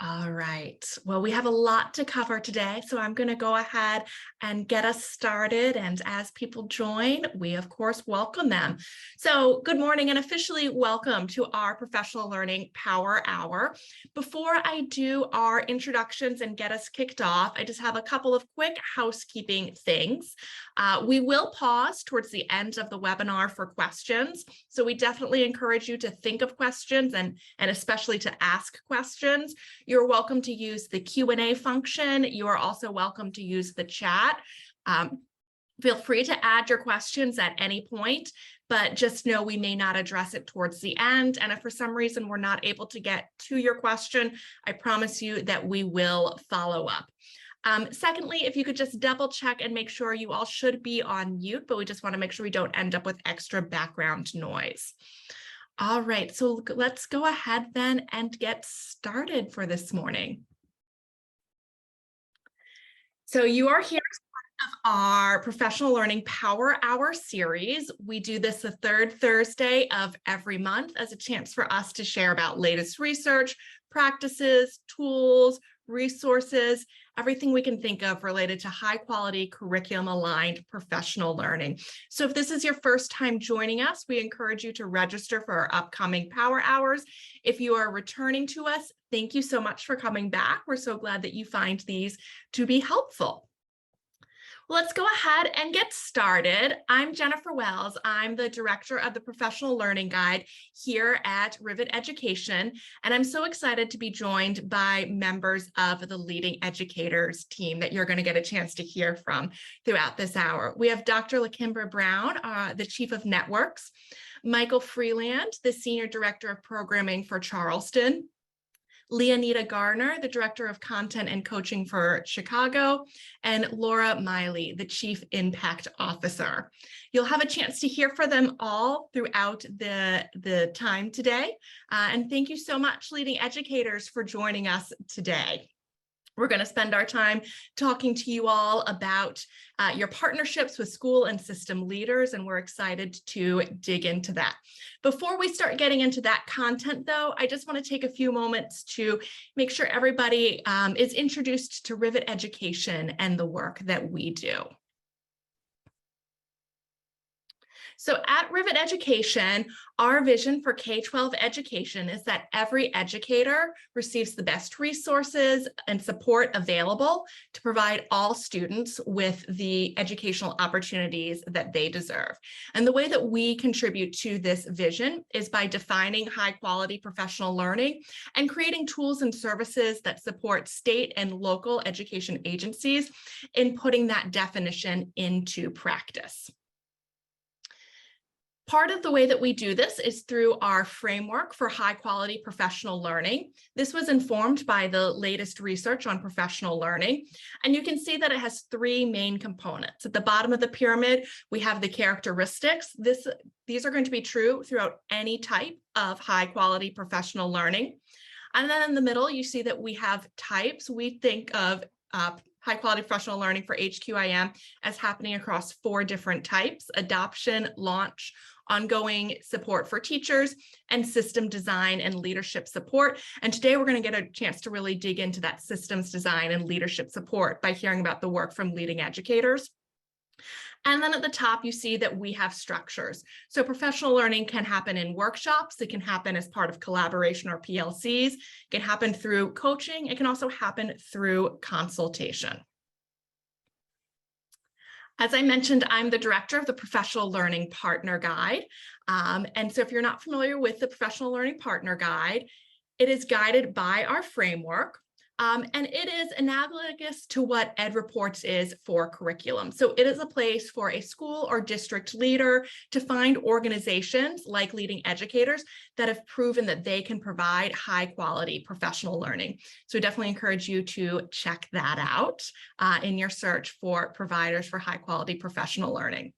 All right. Well, we have a lot to cover today, so I'm going to go ahead and get us started. And as people join, we, of course, welcome them. So good morning and officially welcome to our Professional Learning Power Hour. Before I do our introductions and get us kicked off, I just have a couple of quick housekeeping things. We will pause towards the end of the webinar for questions. So we definitely encourage you to think of questions and especially to ask questions. You're welcome to use the Q&A function. You are also welcome to use the chat. Feel free to add your questions at any point, but just know we may not address it towards the end. And if for some reason we're not able to get to your question, I promise you that we will follow up. Secondly, if you could just double check and make sure you all should be on mute, but we just want to make sure we don't end up with extra background noise. All right, so let's go ahead then and get started for this morning. So you are here as part of our Professional Learning Power Hour series. We do this the third Thursday of every month as a chance for us to share about latest research, practices, tools, resources, everything we can think of related to high quality curriculum aligned professional learning. So if this is your first time joining us, we encourage you to register for our upcoming power hours. If you are returning to us, thank you so much for coming back. We're so glad that you find these to be helpful. Let's go ahead and get started. I'm Jennifer Wells. I'm the director of the Professional Learning Guide here at Rivet Education, and I'm so excited to be joined by members of the Leading Educators team that you're going to get a chance to hear from throughout this hour. We have Dr. LaKimbra Brown, the Chief of Networks, Michael Freeland, the Senior Director of Programming for Charleston, Leonita Garner, the Director of Content and Coaching for Chicago, and Laura Miley, the Chief Impact Officer. You'll have a chance to hear from them all throughout the time today. And thank you so much, Leading Educators, for joining us today. We're going to spend our time talking to you all about your partnerships with school and system leaders, and we're excited to dig into that. Before we start getting into that content, though, I just want to take a few moments to make sure everybody is introduced to Rivet Education and the work that we do. So at Rivet Education, our vision for K-12 education is that every educator receives the best resources and support available to provide all students with the educational opportunities that they deserve. And the way that we contribute to this vision is by defining high-quality professional learning and creating tools and services that support state and local education agencies in putting that definition into practice. Part of the way that we do this is through our framework for high quality professional learning. This was informed by the latest research on professional learning. And you can see that it has three main components. At the bottom of the pyramid, we have the characteristics. These are going to be true throughout any type of high quality professional learning. And then in the middle, you see that we have types. We think of high quality professional learning for HQIM as happening across 4 different types: adoption, launch, ongoing support for teachers, and system design and leadership support. And today we're going to get a chance to really dig into that systems design and leadership support by hearing about the work from Leading Educators. And then at the top, you see that we have structures. So professional learning can happen in workshops. It can happen as part of collaboration or PLCs. It can happen through coaching. It can also happen through consultation. As I mentioned, I'm the director of the Professional Learning Partner Guide. And so if you're not familiar with the Professional Learning Partner Guide, it is guided by our framework. And it is analogous to what EdReports is for curriculum. So it is a place for a school or district leader to find organizations like Leading Educators that have proven that they can provide high quality professional learning. So we definitely encourage you to check that out in your search for providers for high quality professional learning.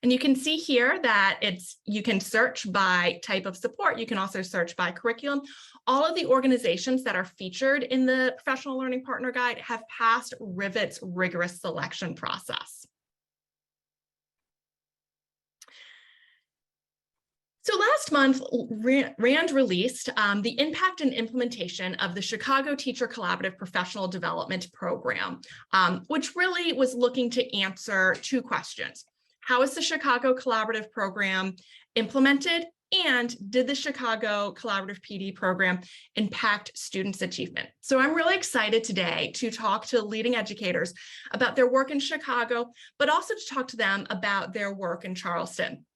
And you can see here that you can search by type of support. You can also search by curriculum. All of the organizations that are featured in the Professional Learning Partner Guide have passed Rivet's rigorous selection process. So last month, RAND released the impact and implementation of the Chicago Teacher Collaborative Professional Development Program, which really was looking to answer two questions. How is the Chicago Collaborative Program implemented? And did the Chicago Collaborative PD program impact students' achievement? So I'm really excited today to talk to leading educators about their work in Chicago, but also to talk to them about their work in Charleston.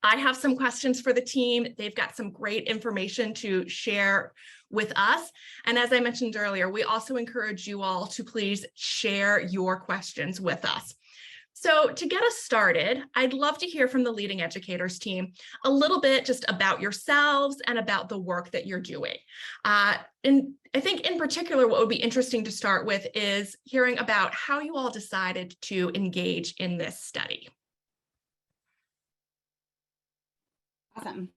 I have some questions for the team. They've got some great information to share with us. And as I mentioned earlier, we also encourage you all to please share your questions with us. So to get us started, I'd love to hear from the leading educators team a little bit just about yourselves and about the work that you're doing. And I think in particular, what would be interesting to start with is hearing about how you all decided to engage in this study. Awesome.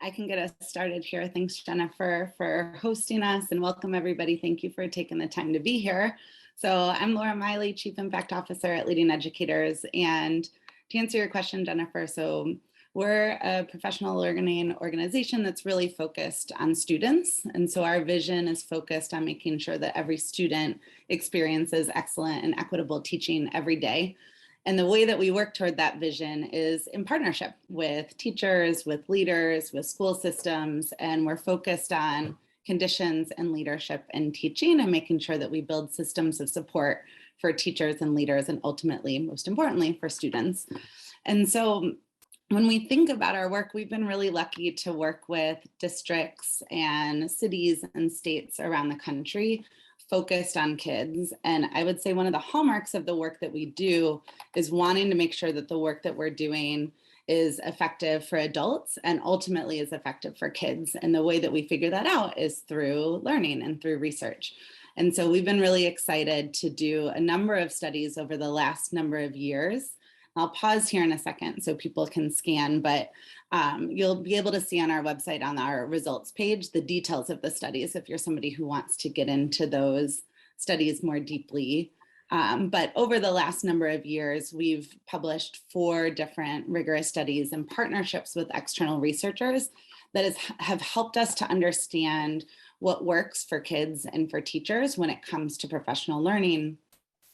I can get us started here. Thanks, Jennifer, for hosting us, and welcome everybody. Thank you for taking the time to be here. So I'm Laura Miley, Chief Impact Officer at Leading Educators. And to answer your question, Jennifer, so we're a professional learning organization that's really focused on students. And so our vision is focused on making sure that every student experiences excellent and equitable teaching every day. And the way that we work toward that vision is in partnership with teachers, with leaders, with school systems, and we're focused on conditions and leadership and teaching and making sure that we build systems of support for teachers and leaders and ultimately, most importantly, for students. And so when we think about our work, we've been really lucky to work with districts and cities and states around the country focused on kids. And I would say one of the hallmarks of the work that we do is wanting to make sure that the work that we're doing is effective for adults and ultimately is effective for kids. And the way that we figure that out is through learning and through research. And so we've been really excited to do a number of studies over the last number of years. I'll pause here in a second so people can scan, but you'll be able to see on our website on our results page the details of the studies if you're somebody who wants to get into those studies more deeply. But over the last number of years, we've published 4 different rigorous studies in partnerships with external researchers that have helped us to understand what works for kids and for teachers when it comes to professional learning.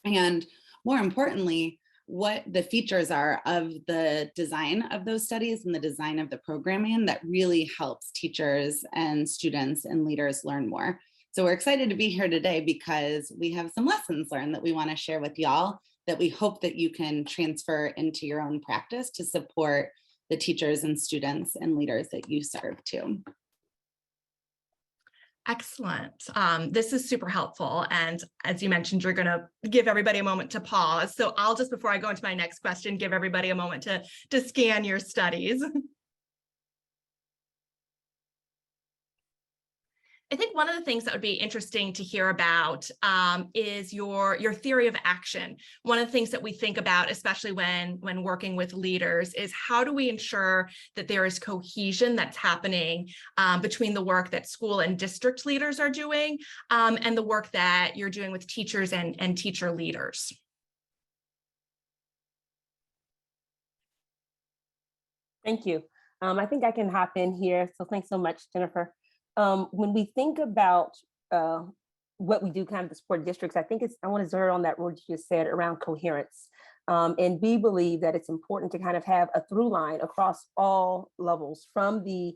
And more importantly, what the features are of the design of those studies and the design of the programming that really helps teachers and students and leaders learn more. So we're excited to be here today because we have some lessons learned that we want to share with y'all that we hope that you can transfer into your own practice to support the teachers and students and leaders that you serve too. Excellent. This is super helpful. And as you mentioned, you're going to give everybody a moment to pause. So I'll just, before I go into my next question, give everybody a moment to scan your studies. I think one of the things that would be interesting to hear about is your theory of action. One of the things that we think about, especially when working with leaders, is how do we ensure that there is cohesion that's happening between the work that school and district leaders are doing and the work that you're doing with teachers and teacher leaders. Thank you. I think I can hop in here. So thanks so much, Jennifer. When we think about what we do kind of to support districts, I think I want to zero on that word you just said around coherence. And we believe that it's important to kind of have a through line across all levels, from the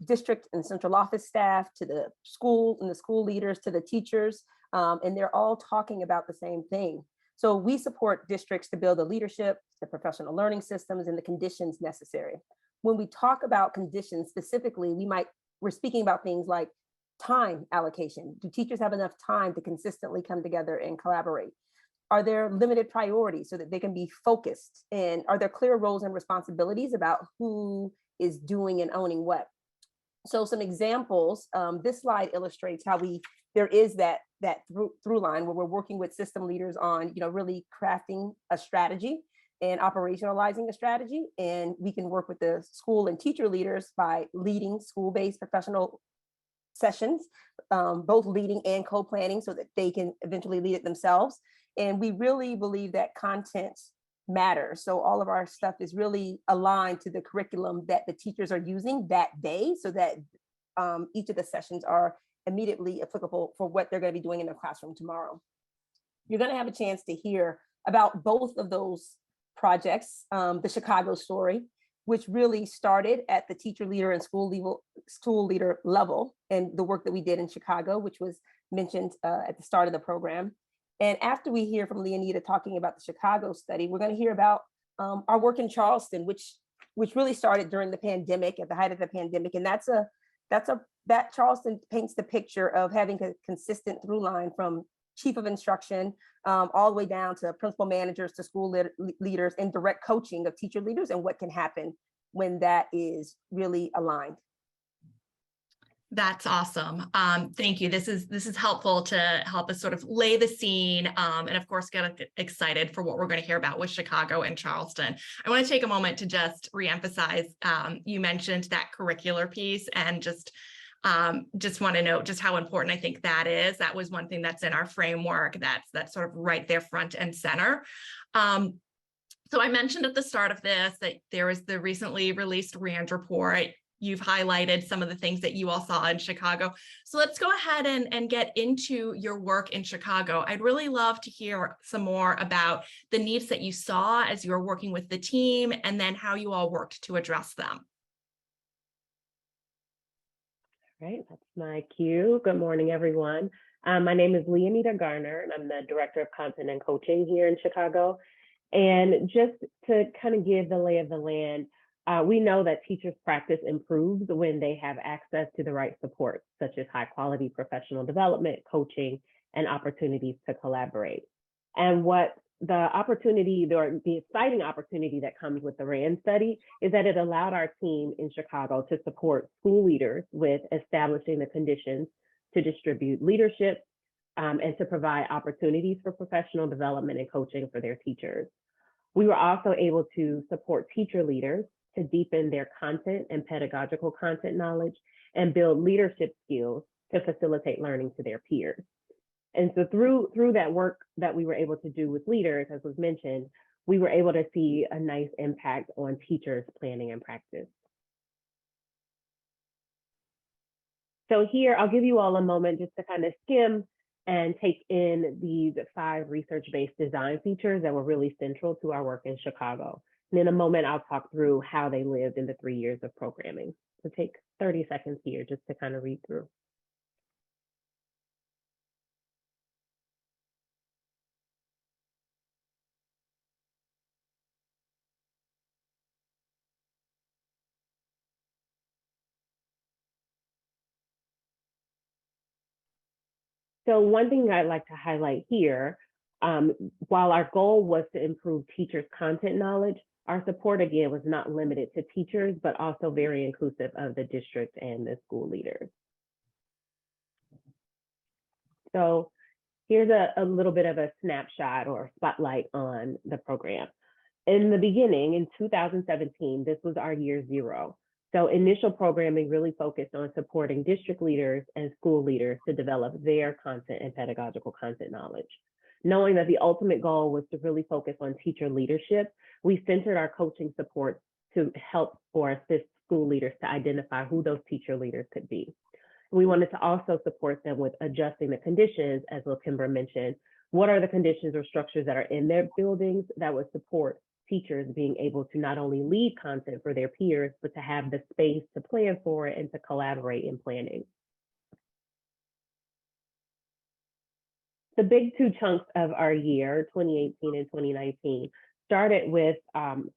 district and central office staff to the school and the school leaders to the teachers, and they're all talking about the same thing. So we support districts to build the leadership, the professional learning systems, and the conditions necessary. When we talk about conditions specifically, we're speaking about things like time allocation. Do teachers have enough time to consistently come together and collaborate? Are there limited priorities so that they can be focused? And are there clear roles and responsibilities about who is doing and owning what? So some examples, this slide illustrates how there is that through line where we're working with system leaders on really crafting a strategy and operationalizing a strategy. And we can work with the school and teacher leaders by leading school-based professional sessions, both leading and co-planning so that they can eventually lead it themselves. And we really believe that content matters. So all of our stuff is really aligned to the curriculum that the teachers are using that day, so that each of the sessions are immediately applicable for what they're going to be doing in their classroom tomorrow. You're going to have a chance to hear about both of those projects, the Chicago story, which really started at the teacher leader and school leader level, and the work that we did in Chicago, which was mentioned at the start of the program. And after we hear from Leonida talking about the Chicago study, we're going to hear about our work in Charleston, which really started during the pandemic, at the height of the pandemic. And that Charleston paints the picture of having a consistent through line from chief of instruction all the way down to principal managers to school leaders, and direct coaching of teacher leaders, and what can happen when that is really aligned. That's awesome. Thank you. This is helpful to help us sort of lay the scene, and of course get excited for what we're going to hear about with Chicago and Charleston. I want to take a moment to just reemphasize, you mentioned that curricular piece, and just want to note just how important I think that is. That was one thing that's in our framework that's sort of right there front and center. So I mentioned at the start of this that there was the recently released RAND report. You've highlighted some of the things that you all saw in Chicago. So let's go ahead and get into your work in Chicago. I'd really love to hear some more about the needs that you saw as you were working with the team, and then how you all worked to address them. Right, that's my cue. Good morning, everyone. My name is Leonida Garner, and I'm the Director of Content and Coaching here in Chicago. And just to kind of give the lay of the land, we know that teachers' practice improves when they have access to the right support, such as high quality professional development, coaching, and opportunities to collaborate. And what the opportunity, or the exciting opportunity that comes with the RAND study, is that it allowed our team in Chicago to support school leaders with establishing the conditions to distribute leadership and to provide opportunities for professional development and coaching for their teachers. We were also able to support teacher leaders to deepen their content and pedagogical content knowledge, and build leadership skills to facilitate learning to their peers. And so through that work that we were able to do with leaders, as was mentioned, we were able to see a nice impact on teachers' planning and practice. So here, I'll give you all a moment just to kind of skim and take in these 5 research-based design features that were really central to our work in Chicago. And in a moment, I'll talk through how they lived in the 3 years of programming. So take 30 seconds here just to kind of read through. So one thing I'd like to highlight here, while our goal was to improve teachers' content knowledge, our support, again, was not limited to teachers, but also very inclusive of the district and the school leaders. So here's a little bit of a snapshot or spotlight on the program. In the beginning, in 2017, this was our year 0. So initial programming really focused on supporting district leaders and school leaders to develop their content and pedagogical content knowledge. Knowing that the ultimate goal was to really focus on teacher leadership, we centered our coaching support to help or assist school leaders to identify who those teacher leaders could be. We wanted to also support them with adjusting the conditions, as LaKimber mentioned. What are the conditions or structures that are in their buildings that would support teachers being able to not only lead content for their peers, but to have the space to plan for it and to collaborate in planning. The big 2 chunks of our year, 2018 and 2019, started with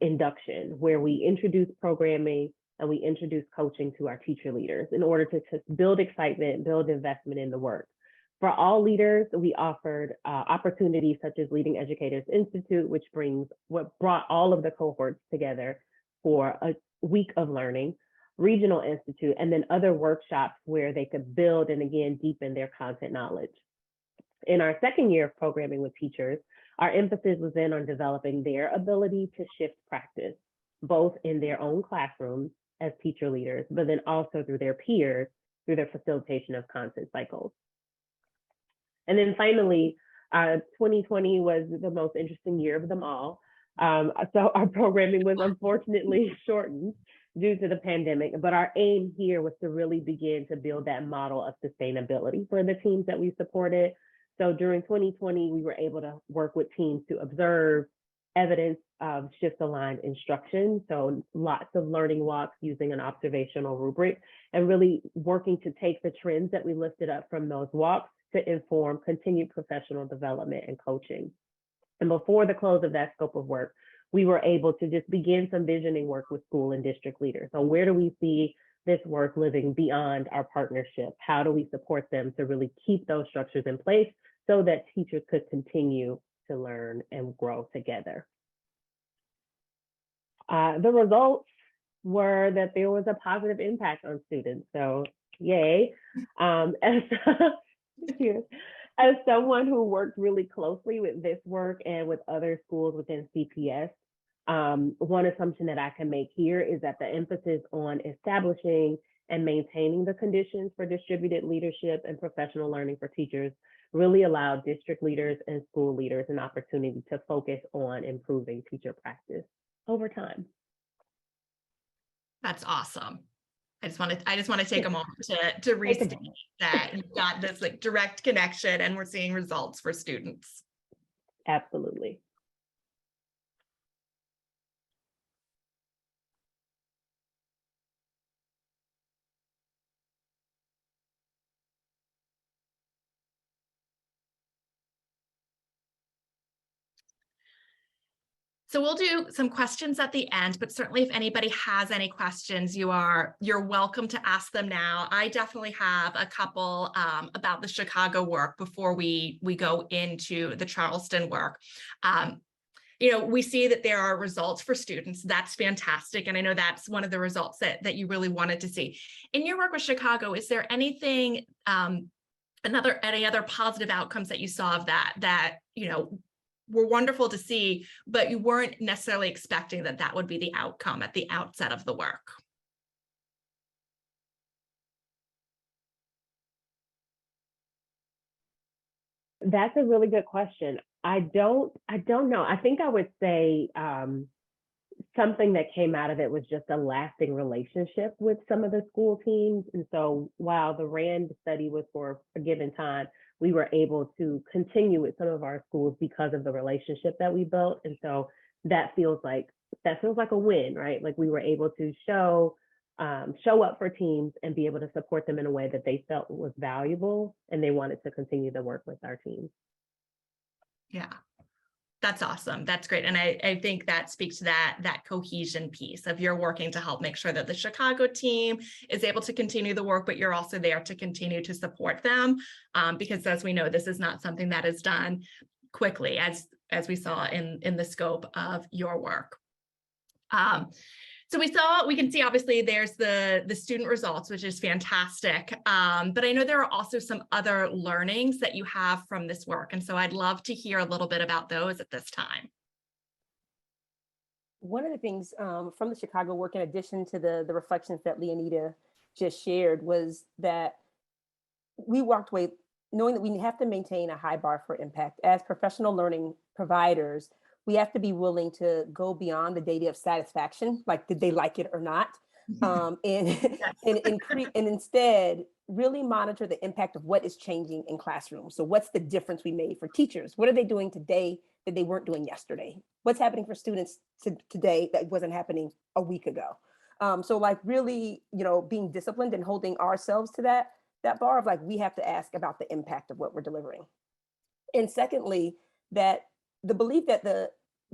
induction, where we introduced programming and we introduced coaching to our teacher leaders in order to build excitement, build investment in the work. For all leaders, we offered opportunities such as Leading Educators Institute, which brought all of the cohorts together for a week of learning, Regional Institute, and then other workshops where they could build and again deepen their content knowledge. In our second year of programming with teachers, our emphasis was then on developing their ability to shift practice, both in their own classrooms as teacher leaders, but then also through their peers, through their facilitation of content cycles. And then finally, 2020 was the most interesting year of them all. So our programming was unfortunately shortened due to the pandemic, but our aim here was to really begin to build that model of sustainability for the teams that we supported. So during 2020, we were able to work with teams to observe evidence of shift-aligned instruction. So lots of learning walks using an observational rubric and really working to take the trends that we lifted up from those walks to inform continued professional development and coaching. And before the close of that scope of work, we were able to just begin some visioning work with school and district leaders. So where do we see this work living beyond our partnership? How do we support them to really keep those structures in place so that teachers could continue to learn and grow together? The results were that there was a positive impact on students. So yay. As someone who worked really closely with this work and with other schools within CPS, one assumption that I can make here is that the emphasis on establishing and maintaining the conditions for distributed leadership and professional learning for teachers really allowed district leaders and school leaders an opportunity to focus on improving teacher practice over time. That's awesome. I just want to take a moment to restate that you've got this like direct connection and we're seeing results for students. Absolutely. So we'll do some questions at the end, but certainly if anybody has any questions, you're welcome to ask them now. I definitely have a couple about the Chicago work before we go into the Charleston work. We see that there are results for students. That's fantastic. And I know that's one of the results that you really wanted to see. In your work with Chicago, is there anything, any other positive outcomes that you saw of that were wonderful to see, but you weren't necessarily expecting that would be the outcome at the outset of the work? That's a really good question. I don't know. I think I would say something that came out of it was just a lasting relationship with some of the school teams. And so while the RAND study was for a given time, we were able to continue with some of our schools because of the relationship that we built. And so that feels like a win, right? Like we were able to show up for teams and be able to support them in a way that they felt was valuable and they wanted to continue to work with our teams. Yeah, that's awesome. That's great. And I think that speaks to that cohesion piece of you're working to help make sure that the Chicago team is able to continue the work, but you're also there to continue to support them. Because as we know, this is not something that is done quickly, as we saw in the scope of your work. So we can see obviously there's the student results, which is fantastic. But I know there are also some other learnings that you have from this work. And so I'd love to hear a little bit about those at this time. One of the things from the Chicago work, in addition to the reflections that Leonida just shared, was that we walked away knowing that we have to maintain a high bar for impact. As professional learning providers, we have to be willing to go beyond the data of satisfaction, like did they like it or not, and instead really monitor the impact of what is changing in classrooms. So what's the difference we made for teachers? What are they doing today that they weren't doing yesterday? What's happening for students today that wasn't happening a week ago? So like really, being disciplined and holding ourselves to that bar of like, we have to ask about the impact of what we're delivering. And secondly, that the belief that the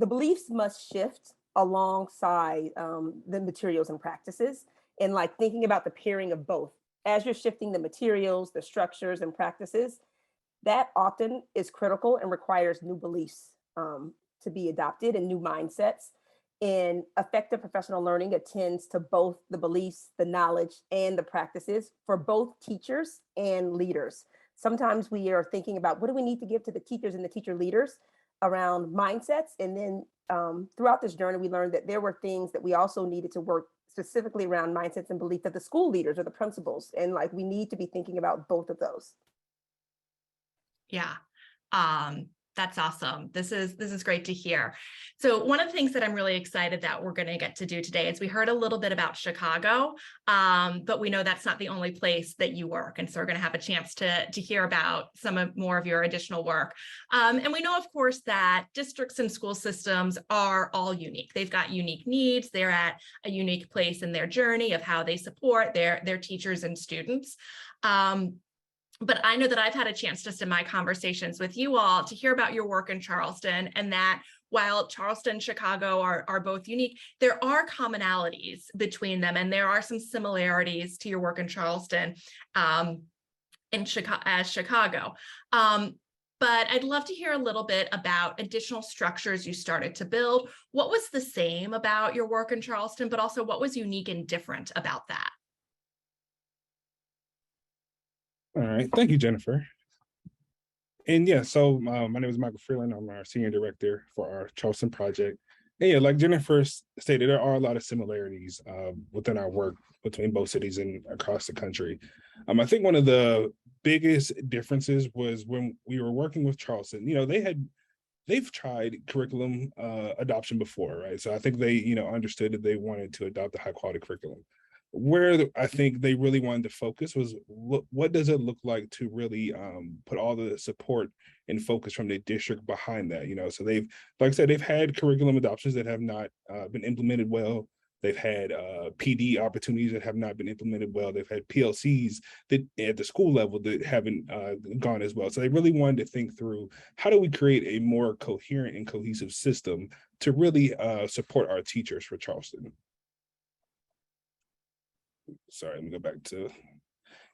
beliefs must shift alongside the materials and practices, and like thinking about the pairing of both. As you're shifting the materials, the structures and practices, that often is critical and requires new beliefs to be adopted and new mindsets. And effective professional learning attends to both the beliefs, the knowledge, and the practices for both teachers and leaders. Sometimes we are thinking about what do we need to give to the teachers and the teacher leaders around mindsets. And then throughout this journey, we learned that there were things that we also needed to work specifically around mindsets and belief of the school leaders or the principals. And like, we need to be thinking about both of those. Yeah. That's awesome. This is great to hear. So one of the things that I'm really excited that we're going to get to do today is we heard a little bit about Chicago, but we know that's not the only place that you work. And so we're going to have a chance to hear about more of your additional work. And we know, of course, that districts and school systems are all unique. They've got unique needs. They're at a unique place in their journey of how they support their teachers and students. But I know that I've had a chance just in my conversations with you all to hear about your work in Charleston, and that while Charleston and Chicago are both unique, there are commonalities between them, and there are some similarities to your work in Charleston in Chicago. But I'd love to hear a little bit about additional structures you started to build. What was the same about your work in Charleston, but also what was unique and different about that? All right, thank you, Jennifer. And yeah, so my name is Michael Freeland. I'm our senior director for our Charleston project. And yeah, like Jennifer stated, there are a lot of similarities within our work between both cities and across the country. I think one of the biggest differences was when we were working with Charleston. You know, they've tried curriculum adoption before, right? So I think they, understood that they wanted to adopt a high quality curriculum. Where I think they really wanted to focus was what does it look like to really put all the support and focus from the district behind that, so they've, like I said, they've had curriculum adoptions that have not been implemented well. They've had PD opportunities that have not been implemented well. They've had PLCs that at the school level that haven't gone as well. So they really wanted to think through, how do we create a more coherent and cohesive system to really support our teachers for Charleston? Sorry, let me go back to.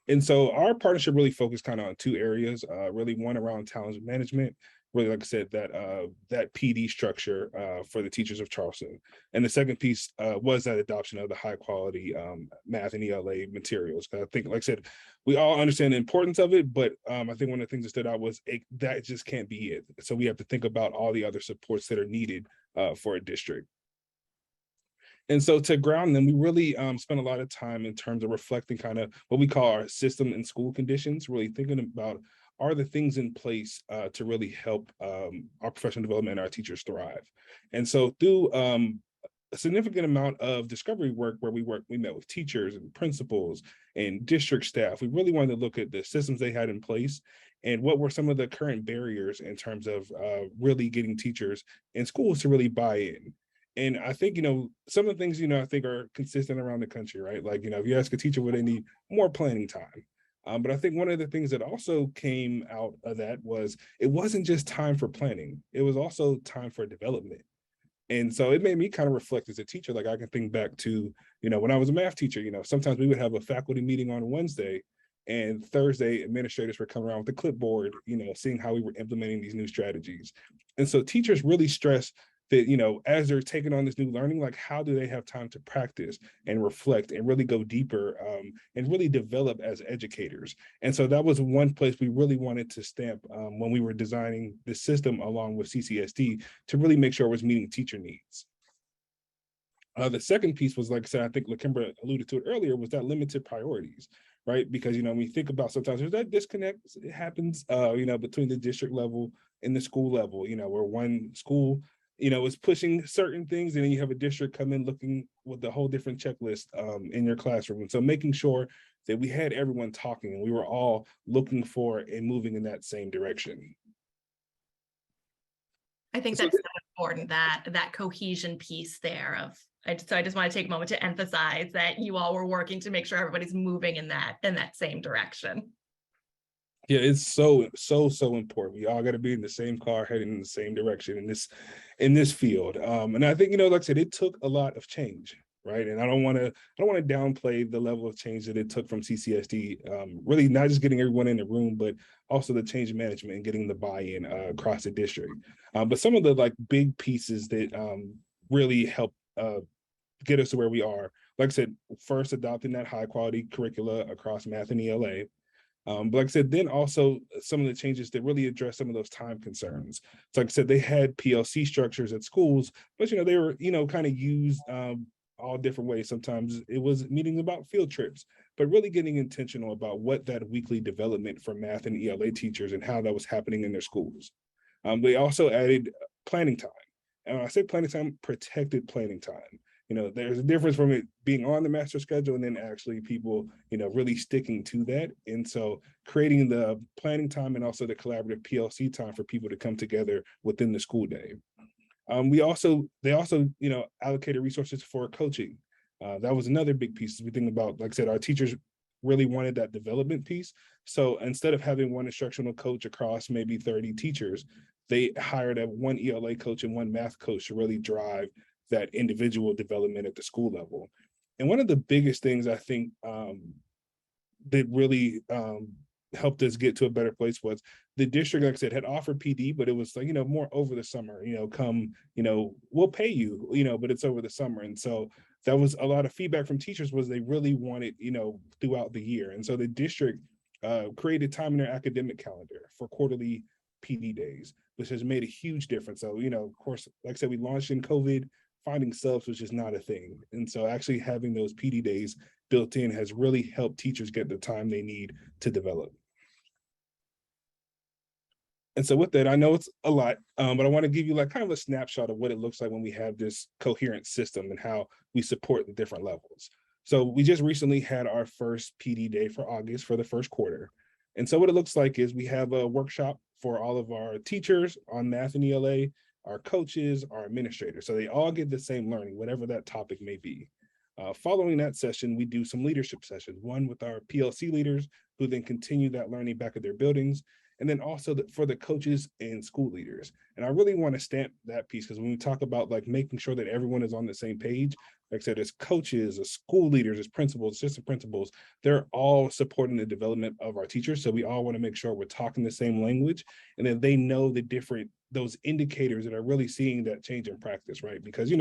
And so our partnership really focused kind of on two areas, really one around talent management, really, like I said, that PD structure for the teachers of Charleston. And the second piece was that adoption of the high quality math and ELA materials. I think, like I said, we all understand the importance of it, but I think one of the things that stood out was that just can't be it. So we have to think about all the other supports that are needed for a district. And so to ground them, we really spent a lot of time in terms of reflecting kind of what we call our system and school conditions, really thinking about, are the things in place to really help our professional development and our teachers thrive. And so through a significant amount of discovery work where we met with teachers and principals and district staff, we really wanted to look at the systems they had in place and what were some of the current barriers in terms of really getting teachers in schools to really buy in. And I think, some of the things, I think are consistent around the country, right? Like, if you ask a teacher, would they need more planning time? But I think one of the things that also came out of that was it wasn't just time for planning. It was also time for development. And so it made me kind of reflect as a teacher. Like I can think back to, when I was a math teacher, sometimes we would have a faculty meeting on Wednesday, and Thursday administrators were coming around with the clipboard, seeing how we were implementing these new strategies. And so teachers really stress that, as they're taking on this new learning, like how do they have time to practice and reflect and really go deeper and really develop as educators? And so that was one place we really wanted to stamp when we were designing the system along with CCSD to really make sure it was meeting teacher needs. The second piece was, like I said, I think LaKimber alluded to it earlier, was that limited priorities, right? Because, when we think about sometimes there's that disconnect, it happens, between the district level and the school level, where one school is pushing certain things, and then you have a district come in looking with a whole different checklist in your classroom. And so making sure that we had everyone talking and we were all looking for and moving in that same direction. I think that's so important, that cohesion piece there of, so I just want to take a moment to emphasize that you all were working to make sure everybody's moving in that same direction. Yeah, it's so important. We all got to be in the same car, heading in the same direction in this field. And I think, like I said, it took a lot of change, right? And I don't want to downplay the level of change that it took from CCSD. Really, not just getting everyone in the room, but also the change management and getting the buy-in across the district. But some of the big pieces that really helped get us to where we are, like I said, first adopting that high quality curricula across math and ELA. But like I said, then also some of the changes that really address some of those time concerns. So like I said, they had PLC structures at schools, but they were, kind of used all different ways. Sometimes it was meetings about field trips, but really getting intentional about what that weekly development for math and ELA teachers and how that was happening in their schools. They also added planning time. And when I say planning time, protected planning time. There's a difference from it being on the master schedule and then actually people, really sticking to that. And so creating the planning time and also the collaborative PLC time for people to come together within the school day. They also, allocated resources for coaching. That was another big piece. We think about, like I said, our teachers really wanted that development piece. So instead of having one instructional coach across maybe 30 teachers, they hired one ELA coach and one math coach to really drive that individual development at the school level. And one of the biggest things I think that really helped us get to a better place was the district, like I said, had offered PD, but it was like, more over the summer, we'll pay you, but it's over the summer. And so that was a lot of feedback from teachers was they really wanted, throughout the year. And so the district created time in their academic calendar for quarterly PD days, which has made a huge difference. So, of course, like I said, we launched in COVID, finding subs was just not a thing. And so actually having those PD days built in has really helped teachers get the time they need to develop. And so with that, I know it's a lot, but I want to give you like kind of a snapshot of what it looks like when we have this coherent system and how we support the different levels. So we just recently had our first PD day for August for the first quarter. And so what it looks like is we have a workshop for all of our teachers on math and ELA, our coaches, our administrators. So they all get the same learning, whatever that topic may be. Following that session, we do some leadership sessions, one with our PLC leaders who then continue that learning back at their buildings, and then also for the coaches and school leaders. And I really want to stamp that piece because when we talk about like making sure that everyone is on the same page, like I said, as coaches, as school leaders, as principals, assistant principals, they're all supporting the development of our teachers. So we all want to make sure we're talking the same language and that they know those indicators that are really seeing that change in practice, right? Because,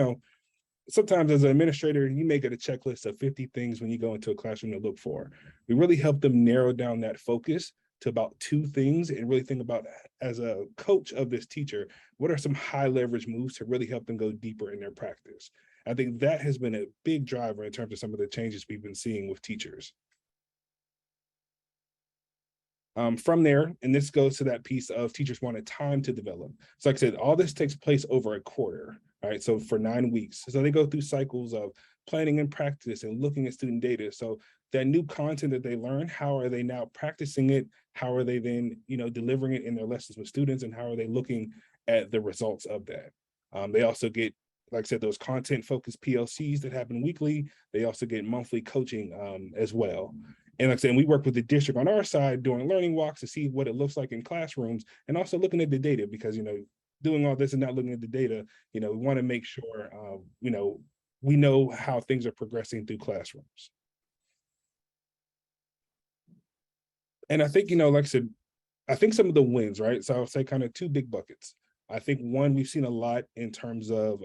sometimes as an administrator, you may get a checklist of 50 things when you go into a classroom to look for. We really help them narrow down that focus to about 2 things and really think about, as a coach of this teacher, what are some high leverage moves to really help them go deeper in their practice? I think that has been a big driver in terms of some of the changes we've been seeing with teachers. From there, and this goes to that piece of teachers wanted time to develop. So like I said, all this takes place over a quarter, all right? So for 9 weeks. So they go through cycles of planning and practice and looking at student data. So that new content that they learn, how are they now practicing it? How are they then, delivering it in their lessons with students? And how are they looking at the results of that? They also get, like I said, those content focused PLCs that happen weekly. They also get monthly coaching as well. And like I said, we work with the district on our side doing learning walks to see what it looks like in classrooms and also looking at the data because, doing all this and not looking at the data, we want to make sure, we know how things are progressing through classrooms. And I think, like I said, I think some of the wins, right? So I would say kind of 2 big buckets. I think one, we've seen a lot in terms of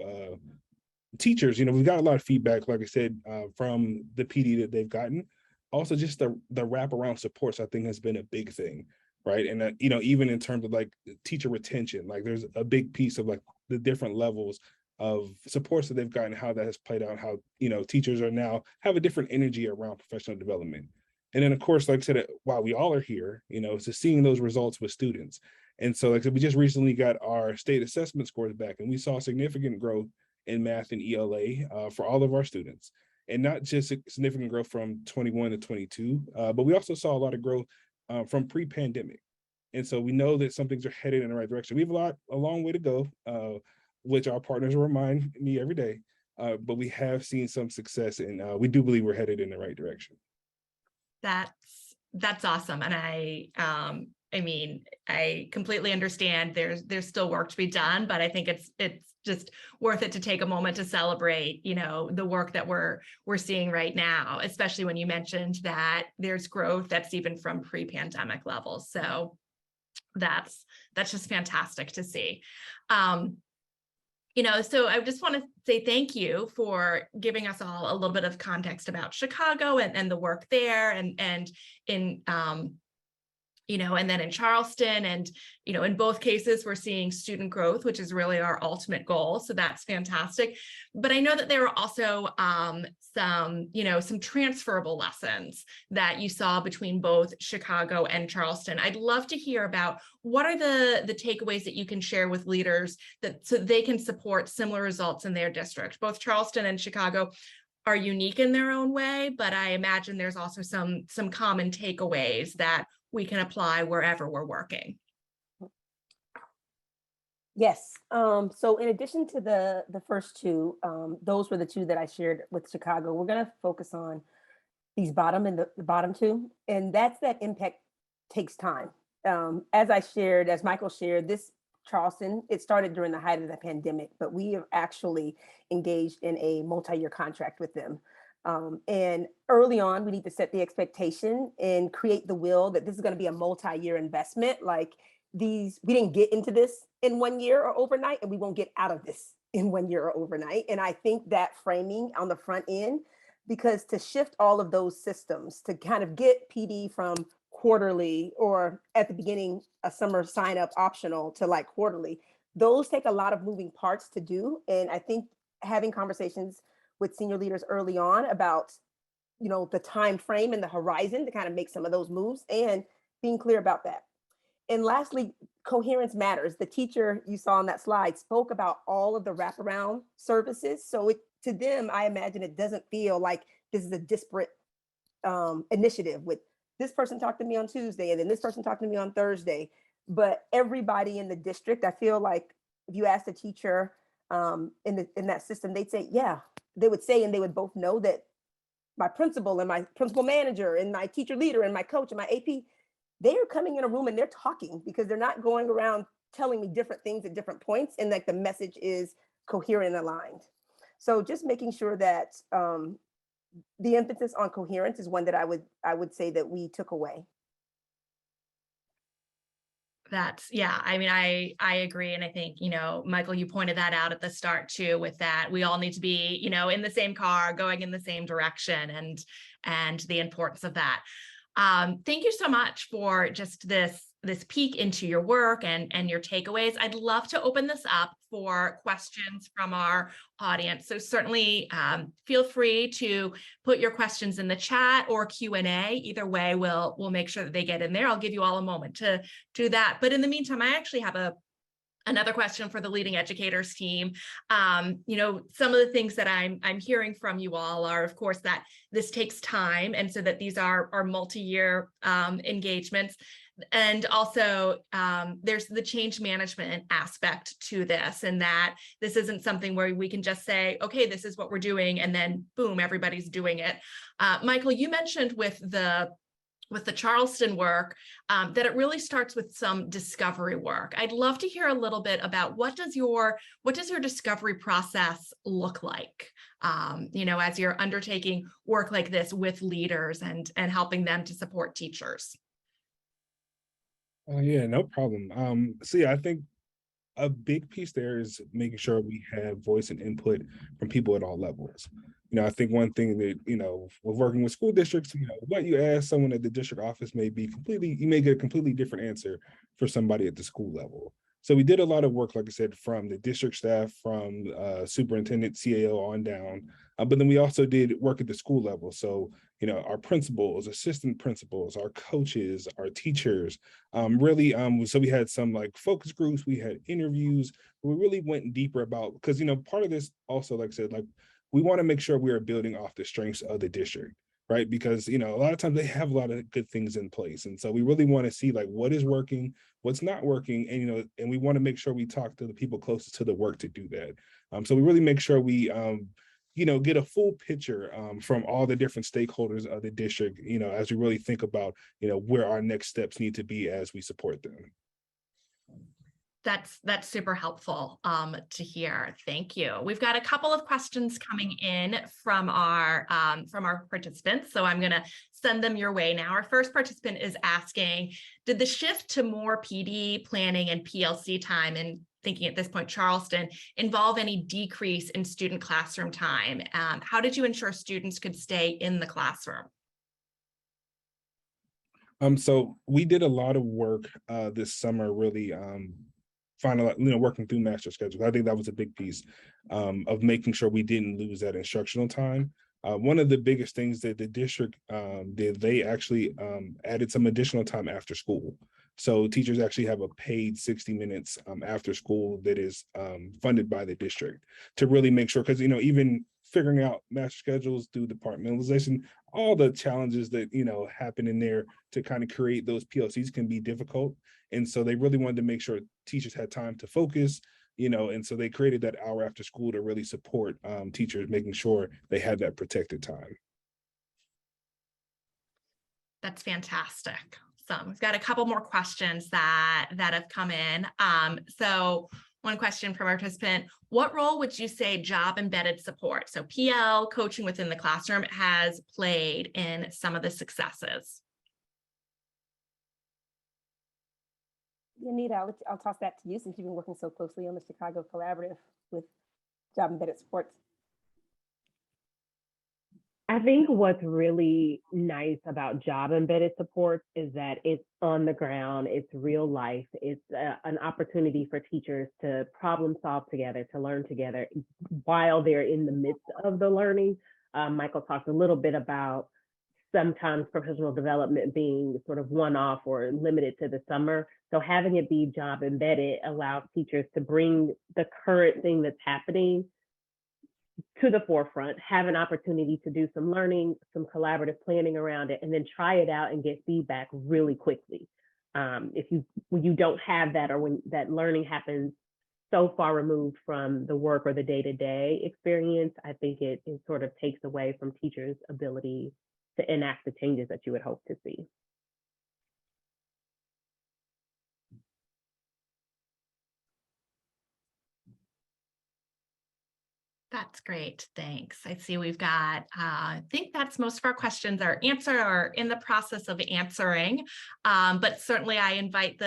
teachers, we've got a lot of feedback, like I said, from the PD that they've gotten. Also, just the wraparound supports, I think, has been a big thing, right? And even in terms of like teacher retention, like there's a big piece of like the different levels of supports that they've gotten, how that has played out, how teachers are now have a different energy around professional development. And then, of course, like I said, while we all are here, it's just seeing those results with students. And so, like I said, we just recently got our state assessment scores back, and we saw significant growth in math and ELA for all of our students. And not just significant growth from 21 to 22, but we also saw a lot of growth from pre-pandemic. And so we know that some things are headed in the right direction. We have a long way to go, which our partners remind me every day, but we have seen some success and we do believe we're headed in the right direction. That's awesome. And I completely understand there's still work to be done, but I think it's just worth it to take a moment to celebrate, the work that we're seeing right now, especially when you mentioned that there's growth that's even from pre-pandemic levels. So that's just fantastic to see. So I just want to say thank you for giving us all a little bit of context about Chicago and the work there and in and then in Charleston, and, in both cases, we're seeing student growth, which is really our ultimate goal. So that's fantastic. But I know that there are also some transferable lessons that you saw between both Chicago and Charleston. I'd love to hear about what are the takeaways that you can share with leaders so they can support similar results in their district. Both Charleston and Chicago are unique in their own way, but I imagine there's also some common takeaways that we can apply wherever we're working. Yes. So in addition to the first two, those were the two that I shared with Chicago. We're going to focus on these bottom and the bottom two, and that's that impact takes time. As Michael shared, this Charleston, it started during the height of the pandemic, but we have actually engaged in a multi-year contract with them. And early on, we need to set the expectation and create the will that this is going to be a multi-year investment. Like we didn't get into this in 1 year or overnight, and we won't get out of this in 1 year or overnight. And I think that framing on the front end, because to shift all of those systems to kind of get PD from quarterly or at the beginning, a summer sign up optional to like quarterly, those take a lot of moving parts to do. And I think having conversations with senior leaders early on about, the time frame and the horizon to kind of make some of those moves and being clear about that. And lastly, coherence matters. The teacher you saw on that slide spoke about all of the wraparound services. So to them, I imagine it doesn't feel like this is a disparate initiative with this person talked to me on Tuesday and then this person talked to me on Thursday. But everybody in the district, I feel like if you ask the teacher in that system, they'd say, yeah, they would say, and they would both know that my principal and my principal manager and my teacher leader and my coach and my AP, they are coming in a room and they're talking because they're not going around telling me different things at different points. And like the message is coherent and aligned. So just making sure that the emphasis on coherence is one that I would say that we took away. I agree. And I think, Michael, you pointed that out at the start too, with that we all need to be, in the same car, going in the same direction and the importance of that. Thank you so much for just this peek into your work and your takeaways. I'd love to open this up for questions from our audience. So certainly feel free to put your questions in the chat or Q&A. Either way, we'll make sure that they get in there. I'll give you all a moment to do that. But in the meantime, I actually have another question for the Leading Educators team. Some of the things that I'm hearing from you all are, of course, that this takes time, and so that these are multi-year engagements. And also, there's the change management aspect to this, and that this isn't something where we can just say, okay, this is what we're doing, and then boom, everybody's doing it. Michael, you mentioned with the Charleston work, that it really starts with some discovery work. I'd love to hear a little bit about what does your discovery process look like, as you're undertaking work like this with leaders and helping them to support teachers. Yeah, no problem. I think a big piece there is making sure we have voice and input from people at all levels. I think one thing that, with working with school districts, what you ask someone at the district office you may get a completely different answer for somebody at the school level. So we did a lot of work, like I said, from the district staff, from superintendent, CAO on down. But then we also did work at the school level. So, our principals, assistant principals, our coaches, our teachers, so we had some like focus groups, we had interviews, we really went deeper about, because, part of this also, like I said, like we want to make sure we are building off the strengths of the district, right? Because, a lot of times they have a lot of good things in place. And so we really want to see like what is working, what's not working. And, and we want to make sure we talk to the people closest to the work to do that. So we really make sure we, get a full picture from all the different stakeholders of the district, as we really think about, where our next steps need to be as we support them. That's super helpful to hear. Thank you. We've got a couple of questions coming in from our participants, so I'm going to send them your way now. Our first participant is asking, did the shift to more PD planning and PLC time, and thinking at this point Charleston, involve any decrease in student classroom time? How did you ensure students could stay in the classroom? So we did a lot of work this summer, really working through master schedules. I think that was a big piece of making sure we didn't lose that instructional time. One of the biggest things that the district did, they actually added some additional time after school. So teachers actually have a paid 60 minutes after school that is funded by the district to really make sure, because, even figuring out master schedules through departmentalization, all the challenges that, happen in there to kind of create those PLCs can be difficult. And so they really wanted to make sure teachers had time to focus, and so they created that hour after school to really support teachers, making sure they had that protected time. That's fantastic. So we've got a couple more questions that have come in. So one question from our participant: what role would you say job embedded support, so PL coaching within the classroom, has played in some of the successes? Anita, I'll toss that to you since you've been working so closely on the Chicago Collaborative with job embedded supports. I think what's really nice about job embedded supports is that it's on the ground, it's real life, it's an opportunity for teachers to problem solve together, to learn together while they're in the midst of the learning. Michael talked a little bit about sometimes professional development being sort of one-off or limited to the summer. So having it be job embedded allows teachers to bring the current thing that's happening to the forefront, have an opportunity to do some learning, some collaborative planning around it, and then try it out and get feedback really quickly. When you don't have that, or when that learning happens so far removed from the work or the day-to-day experience, I think it sort of takes away from teachers' ability to enact the changes that you would hope to see. That's great. Thanks. I see we've got, I think that's most of our questions are answered or in the process of answering. But certainly I invite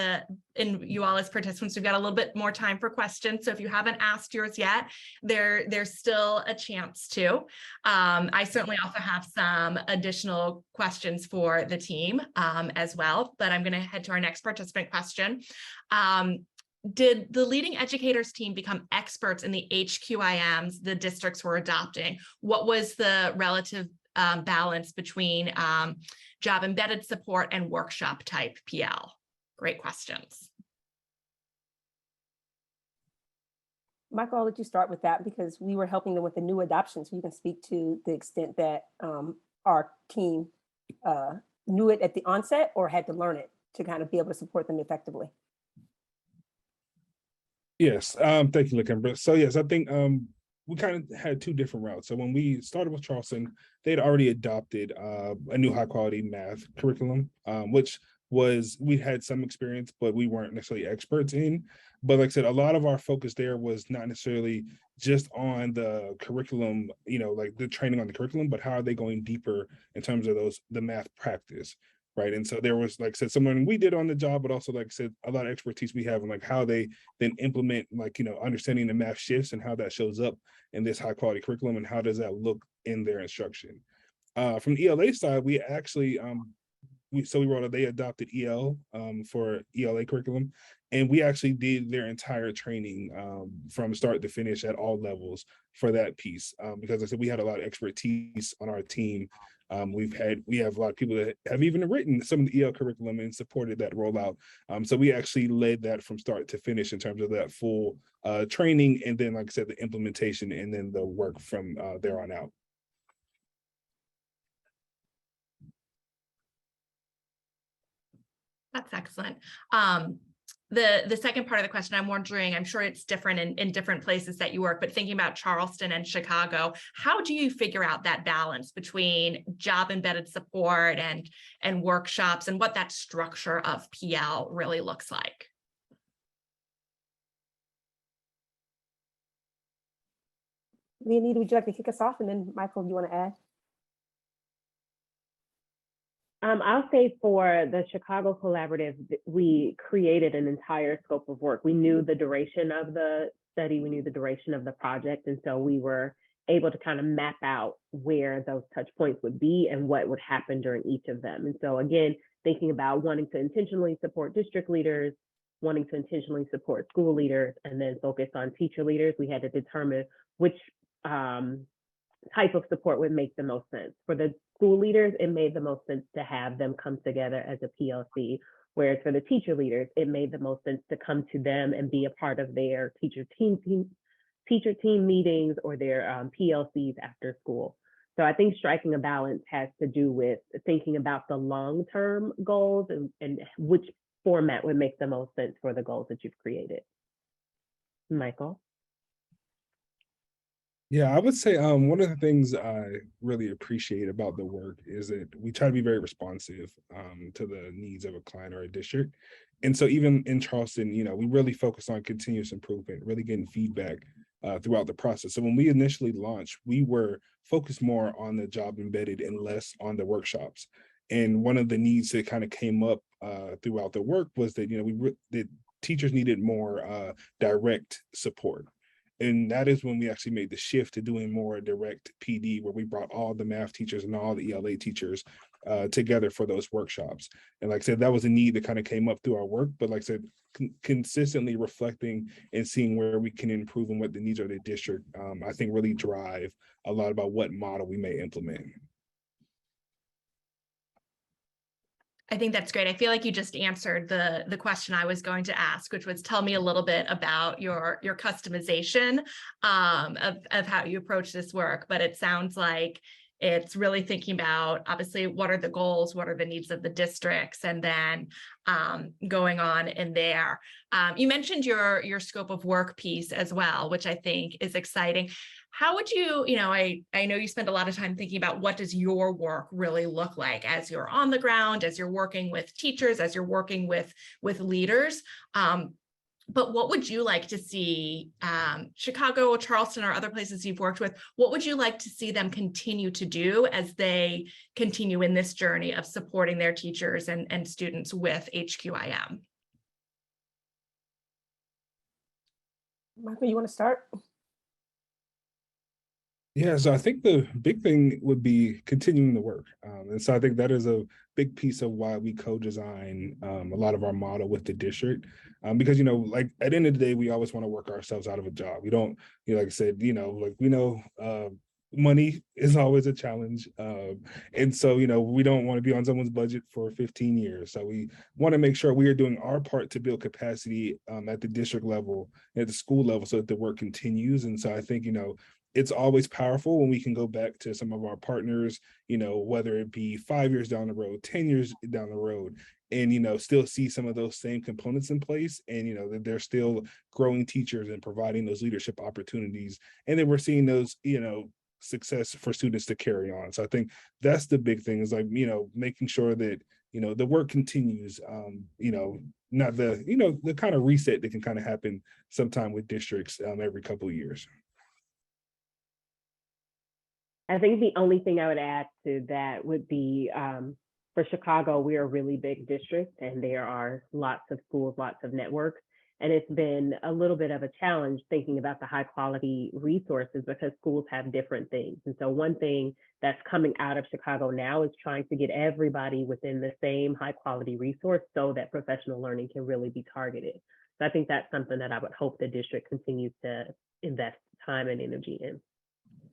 you all as participants, we've got a little bit more time for questions. So if you haven't asked yours yet, there's still a chance to. I certainly also have some additional questions for the team as well, but I'm going to head to our next participant question. Did the Leading Educators team become experts in the HQIMs the districts were adopting? What was the relative balance between job embedded support and workshop type PL? Great questions. Michael, I'll let you start with that because we were helping them with the new adoption. So you can speak to the extent that our team knew it at the onset or had to learn it to kind of be able to support them effectively. Yes, thank you, LaKimber. So yes, I think we kind of had two different routes. So when we started with Charleston, they'd already adopted a new high quality math curriculum, which we had some experience, but we weren't necessarily experts in. But like I said, a lot of our focus there was not necessarily just on the curriculum, like the training on the curriculum, but how are they going deeper in terms of the math practice. Right. And so there was, like I said, some learning we did on the job, but also, like I said, a lot of expertise we have in like how they then implement, like, understanding the math shifts and how that shows up in this high quality curriculum and how does that look in their instruction. From the ELA side, we actually, they adopted EL for ELA curriculum. And we actually did their entire training from start to finish at all levels for that piece. Because I said, we had a lot of expertise on our team. We have a lot of people that have even written some of the EL curriculum and supported that rollout. So we actually led that from start to finish in terms of that full training. And then, like I said, the implementation and then the work from there on out. That's excellent. The second part of the question, I'm wondering, I'm sure it's different in different places that you work, but thinking about Charleston and Chicago, how do you figure out that balance between job embedded support and workshops and what that structure of PL really looks like? Leonida, would you like to kick us off? And then Michael, do you want to add? I'll say for the Chicago Collaborative, we created an entire scope of work. We knew the duration of the study, we knew the duration of the project, and so we were able to kind of map out where those touch points would be and what would happen during each of them. And so again, thinking about wanting to intentionally support district leaders, wanting to intentionally support school leaders, and then focus on teacher leaders, we had to determine which type of support would make the most sense. For the school leaders, it made the most sense to have them come together as a PLC, whereas for the teacher leaders, it made the most sense to come to them and be a part of their teacher team meetings or their PLCs after school. So I think striking a balance has to do with thinking about the long-term goals and which format would make the most sense for the goals that you've created. Michael? Yeah, I would say one of the things I really appreciate about the work is that we try to be very responsive to the needs of a client or a district. And so even in Charleston, we really focus on continuous improvement, really getting feedback throughout the process. So when we initially launched, we were focused more on the job embedded and less on the workshops. And one of the needs that kind of came up throughout the work was that, that teachers needed more direct support. And that is when we actually made the shift to doing more direct PD, where we brought all the math teachers and all the ELA teachers together for those workshops. And like I said, that was a need that kind of came up through our work, but like I said, consistently reflecting and seeing where we can improve and what the needs of the district, I think really drive a lot about what model we may implement. I think that's great. I feel like you just answered the question I was going to ask, which was tell me a little bit about your customization of how you approach this work. But it sounds like it's really thinking about, obviously, what are the goals, what are the needs of the districts, and then going on in there. You mentioned your scope of work piece as well, which I think is exciting. How would you, I know you spend a lot of time thinking about what does your work really look like as you're on the ground, as you're working with teachers, as you're working with leaders. But what would you like to see, Chicago, Charleston, or other places you've worked with, what would you like to see them continue to do as they continue in this journey of supporting their teachers and students with HQIM? Michael, you want to start? Yeah, so I think the big thing would be continuing the work. And so I think that is a big piece of why we co-design a lot of our model with the district. Because, like at the end of the day, we always want to work ourselves out of a job. We don't, like I said, like we know money is always a challenge. And so, we don't want to be on someone's budget for 15 years. So we want to make sure we are doing our part to build capacity at the district level, at the school level, so that the work continues. And so I think, it's always powerful when we can go back to some of our partners, whether it be 5 years down the road, 10 years down the road, and, still see some of those same components in place, and, that they're still growing teachers and providing those leadership opportunities. And then we're seeing those, success for students to carry on. So I think that's the big thing is like, making sure that, the work continues, not the kind of reset that can kind of happen sometime with districts every couple of years. I think the only thing I would add to that would be for Chicago, we are a really big district and there are lots of schools, lots of networks. And it's been a little bit of a challenge thinking about the high quality resources because schools have different things. And so one thing that's coming out of Chicago now is trying to get everybody within the same high quality resource so that professional learning can really be targeted. So I think that's something that I would hope the district continues to invest time and energy in.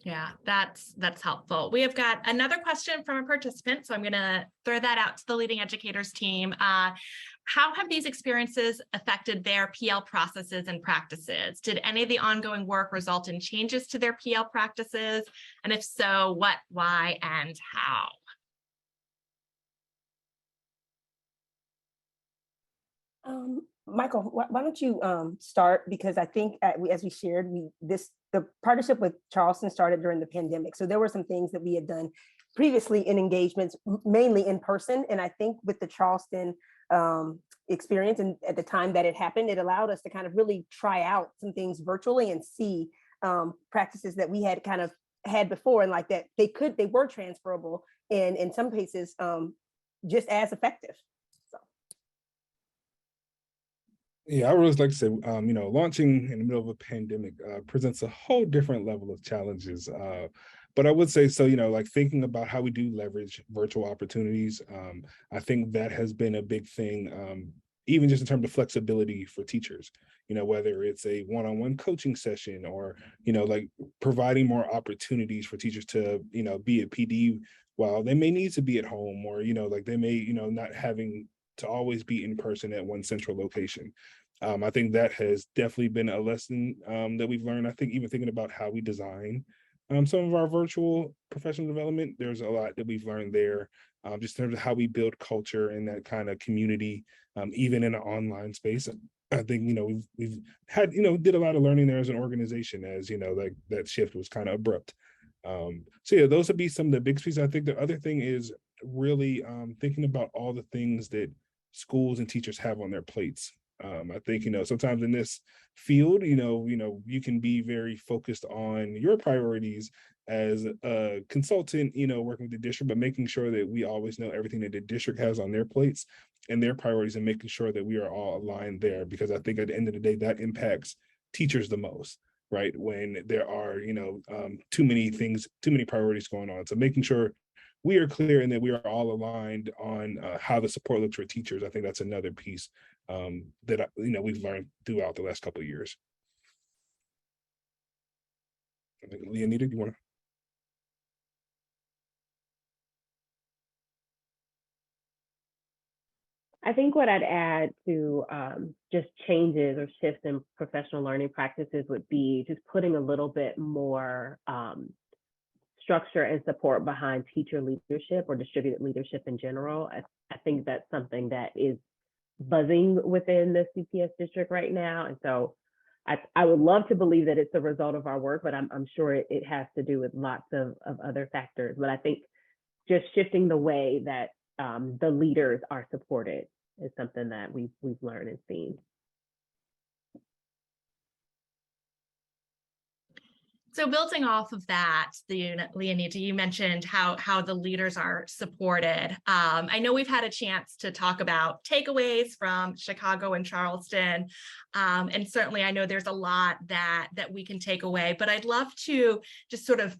Yeah, that's helpful. We have got another question from a participant, so I'm going to throw that out to the Leading Educators team. How have these experiences affected their PL processes and practices? Did any of the ongoing work result in changes to their PL practices? And if so, what, why, and how? Michael, why don't you start? Because I think as we shared, the partnership with Charleston started during the pandemic. So there were some things that we had done previously in engagements, mainly in person. And I think with the Charleston experience and at the time that it happened, it allowed us to kind of really try out some things virtually and see practices that we had kind of had before and like that they were transferable and in some cases just as effective. Yeah, I would always like to say, launching in the middle of a pandemic presents a whole different level of challenges But I would say, so, like thinking about how we do leverage virtual opportunities, I think that has been a big thing, even just in terms of flexibility for teachers, whether it's a one-on-one coaching session or, like providing more opportunities for teachers to, be at PD while they may need to be at home, or, like they may, not having to always be in person at one central location. I think that has definitely been a lesson that we've learned. I think even thinking about how we design some of our virtual professional development, there's a lot that we've learned there, just in terms of how we build culture and that kind of community, even in an online space. I think, we've had, did a lot of learning there as an organization, as, like that shift was kind of abrupt. So yeah, those would be some of the big pieces. I think the other thing is really thinking about all the things that schools and teachers have on their plates. I think, sometimes in this field, you can be very focused on your priorities as a consultant, working with the district, but making sure that we always know everything that the district has on their plates and their priorities, and making sure that we are all aligned there, because I think at the end of the day, that impacts teachers the most, right? When there are, too many things, too many priorities going on. So making sure we are clear and that we are all aligned on how the support looks for teachers. I think that's another piece that we've learned throughout the last couple of years. Leonita, do you want to? I think what I'd add to just changes or shifts in professional learning practices would be just putting a little bit more structure and support behind teacher leadership or distributed leadership in general. I think that's something that is buzzing within the CPS district right now. And so I would love to believe that it's a result of our work, but I'm sure it has to do with lots of other factors. But I think just shifting the way that the leaders are supported is something that we've learned and seen. So building off of that, Leonita, you mentioned how the leaders are supported. I know we've had a chance to talk about takeaways from Chicago and Charleston, and certainly I know there's a lot that we can take away, but I'd love to just sort of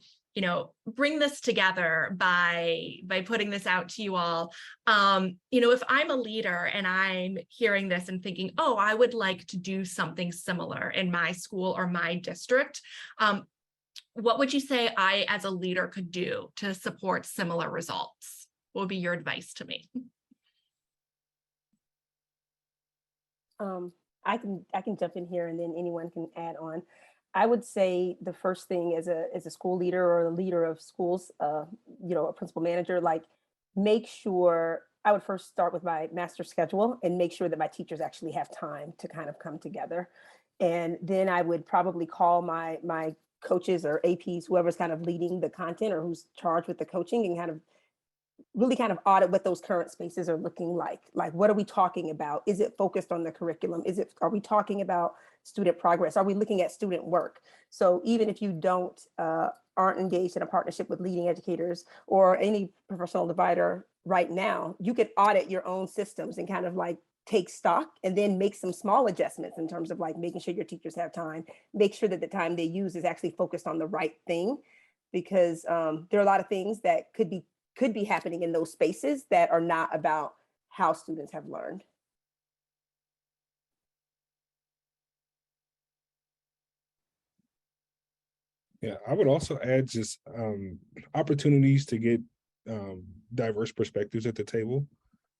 bring this together by putting this out to you all. If I'm a leader and I'm hearing this and thinking, oh, I would like to do something similar in my school or my district, what would you say I, as a leader, could do to support similar results? What would be your advice to me? I can jump in here and then anyone can add on. I would say the first thing as a school leader or a leader of schools, a principal manager, like make sure I would first start with my master schedule and make sure that my teachers actually have time to kind of come together. And then I would probably call my coaches or APs, whoever's kind of leading the content or who's charged with the coaching, and kind of really kind of audit what those current spaces are looking like. Like, what are we talking about? Is it focused on the curriculum? Are we talking about student progress? Are we looking at student work? So even if you aren't engaged in a partnership with leading educators or any professional divider right now, you could audit your own systems and kind of like take stock and then make some small adjustments in terms of like making sure your teachers have time, make sure that the time they use is actually focused on the right thing, because there are a lot of things that could be happening in those spaces that are not about how students have learned. Yeah, I would also add just opportunities to get diverse perspectives at the table.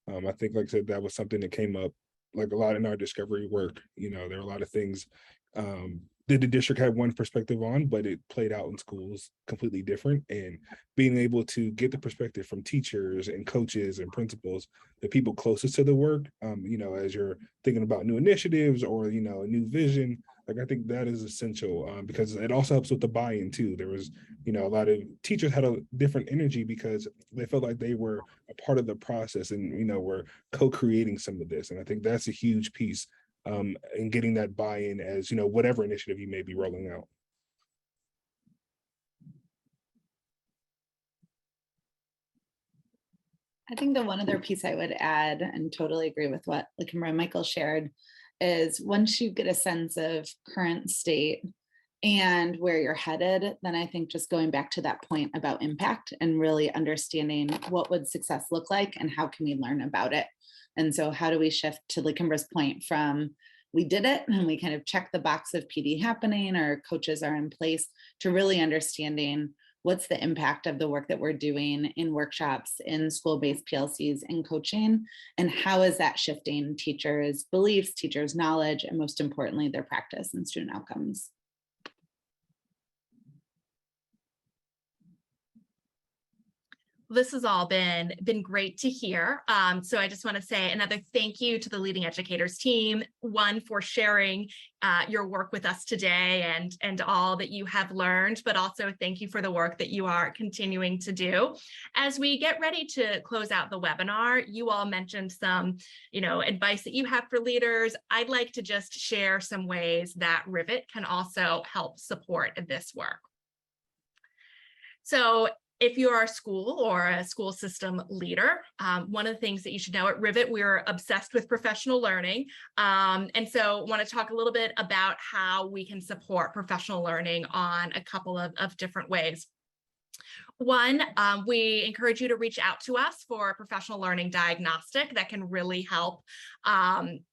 I think, like I said, that was something that came up like a lot in our discovery work. There are a lot of things that the district had one perspective on, but it played out in schools completely different. And being able to get the perspective from teachers and coaches and principals, the people closest to the work, as you're thinking about new initiatives or, a new vision, like I think that is essential because it also helps with the buy-in too. There was, a lot of teachers had a different energy because they felt like they were a part of the process and, were co-creating some of this. And I think that's a huge piece in getting that buy-in as, whatever initiative you may be rolling out. I think the one other piece I would add, and totally agree with what Lakimra and Michael shared, is once you get a sense of current state and where you're headed, then I think just going back to that point about impact and really understanding what would success look like and how can we learn about it. And so how do we shift, to LaKimbra's point, from we did it and we kind of check the box of PD happening or coaches are in place, to really understanding what's the impact of the work that we're doing in workshops, in school-based PLCs, in coaching, and how is that shifting teachers' beliefs, teachers' knowledge, and most importantly, their practice and student outcomes. This has all been great to hear. So I just want to say another thank you to the Leading Educators team, one, for sharing your work with us today and all that you have learned, but also thank you for the work that you are continuing to do. As we get ready to close out the webinar, you all mentioned some, advice that you have for leaders. I'd like to just share some ways that Rivet can also help support this work. So if you are a school or a school system leader, one of the things that you should know at Rivet, we're obsessed with professional learning. And so I want to talk a little bit about how we can support professional learning on a couple of different ways. One, we encourage you to reach out to us for a professional learning diagnostic that can really help,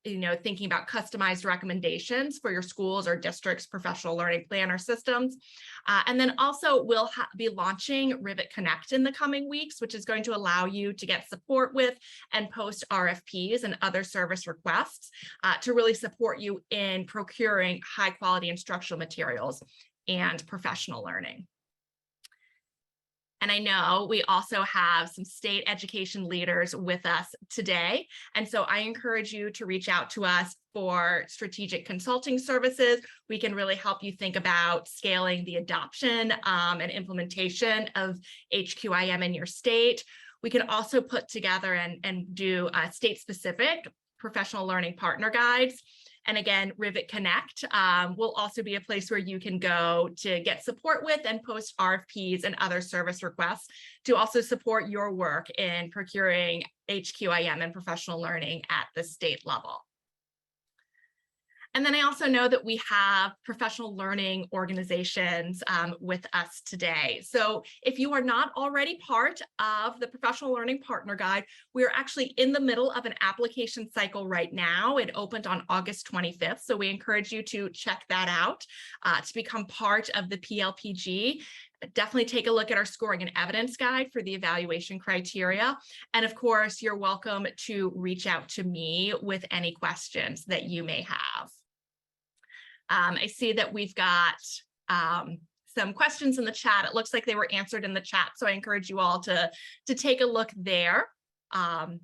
thinking about customized recommendations for your schools or districts' professional learning plan or systems. And then also we'll be launching Rivet Connect in the coming weeks, which is going to allow you to get support with and post RFPs and other service requests to really support you in procuring high quality instructional materials and professional learning. And I know we also have some state education leaders with us today. And so I encourage you to reach out to us for strategic consulting services. We can really help you think about scaling the adoption and implementation of HQIM in your state. We can also put together and do state-specific professional learning partner guides. And again, Rivet Connect will also be a place where you can go to get support with and post RFPs and other service requests to also support your work in procuring HQIM and professional learning at the state level. And then I also know that we have professional learning organizations with us today. So if you are not already part of the Professional Learning Partner Guide, we're actually in the middle of an application cycle right now. It opened on August 25th. So we encourage you to check that out to become part of the PLPG. Definitely take a look at our scoring and evidence guide for the evaluation criteria. And of course, you're welcome to reach out to me with any questions that you may have. I see that we've got some questions in the chat. It looks like they were answered in the chat, so I encourage you all to take a look there. And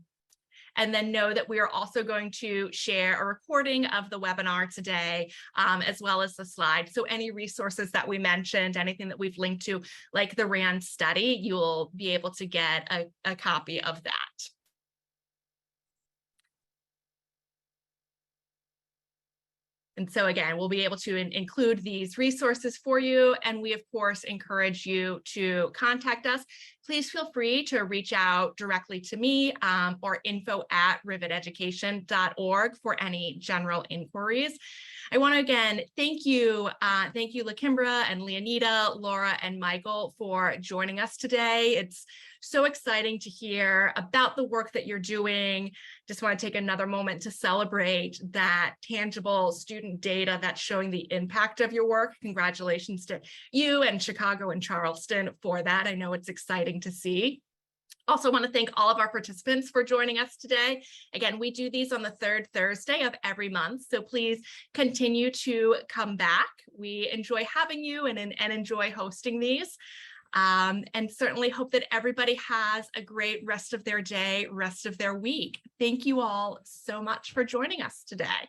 then know that we are also going to share a recording of the webinar today, as well as the slides. So any resources that we mentioned, anything that we've linked to, like the RAND study, you'll be able to get a copy of that. And so again, we'll be able to include these resources for you. And we, of course, encourage you to contact us. Please feel free to reach out directly to me or info@riveteducation.org for any general inquiries. I want to again thank you LaKimbra and Leonida, Laura, and Michael for joining us today. It's so exciting to hear about the work that you're doing. Just want to take another moment to celebrate that tangible student data that's showing the impact of your work. Congratulations to you and Chicago and Charleston for that. I know it's exciting to see. Also want to thank all of our participants for joining us today. Again, we do these on the third Thursday of every month, so please continue to come back. We enjoy having you and enjoy hosting these. And certainly hope that everybody has a great rest of their day, rest of their week. Thank you all so much for joining us today.